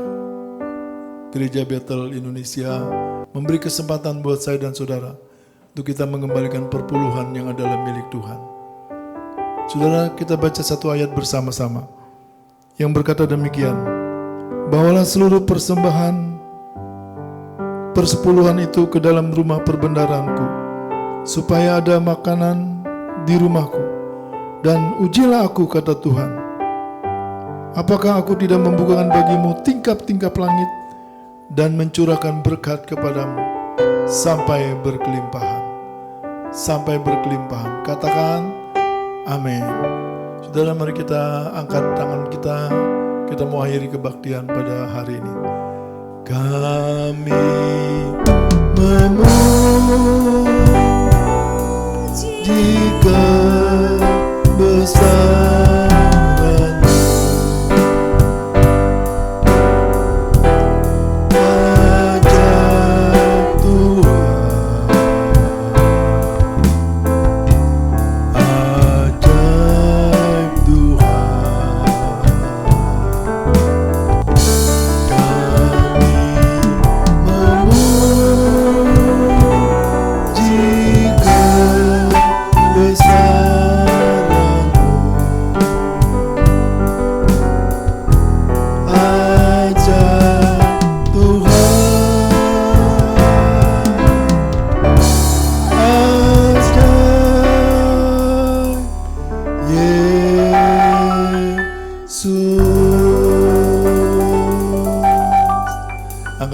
[SPEAKER 7] Gereja Bethel Indonesia, memberi kesempatan buat saya dan saudara untuk kita mengembalikan perpuluhan yang adalah milik Tuhan. Saudara, kita baca satu ayat bersama-sama yang berkata demikian, bawalah seluruh persembahan persepuluhan itu ke dalam rumah perbendaranku, supaya ada makanan di rumahku, dan ujilah aku, kata Tuhan, apakah aku tidak membukakan bagimu tingkap-tingkap langit dan mencurahkan berkat kepadamu sampai berkelimpahan. Sampai berkelimpahan. Katakan amin. Saudara, mari kita angkat tangan kita. Kita mau akhiri kebaktian pada hari ini. Kami memuji kebesaran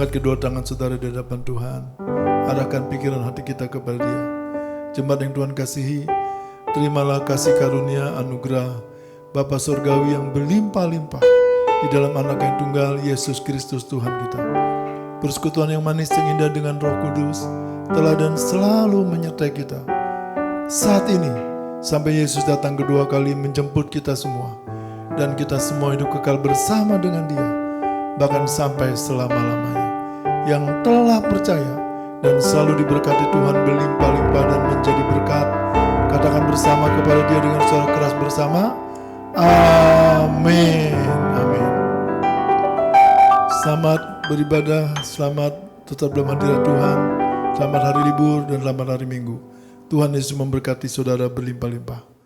[SPEAKER 7] kedua tangan saudara di hadapan Tuhan. Arahkan pikiran hati kita kepada Dia. Jemaat yang Tuhan kasihi, terimalah kasih karunia anugerah Bapa Surgawi yang berlimpah-limpah di dalam Anak yang tunggal, Yesus Kristus Tuhan kita. Persekutuan yang manis yang indah dengan Roh Kudus telah dan selalu menyertai kita saat ini sampai Yesus datang kedua kali menjemput kita semua, dan kita semua hidup kekal bersama dengan Dia bahkan sampai selama-lamanya. yang telah percaya dan selalu diberkati Tuhan berlimpah-limpah dan menjadi berkat. Katakan bersama kepada dia dengan suara keras bersama. Amin. Amin. Selamat beribadah, selamat tetap dalam hadirat Tuhan. Selamat hari libur dan selamat hari Minggu. Tuhan Yesus memberkati saudara berlimpah-limpah.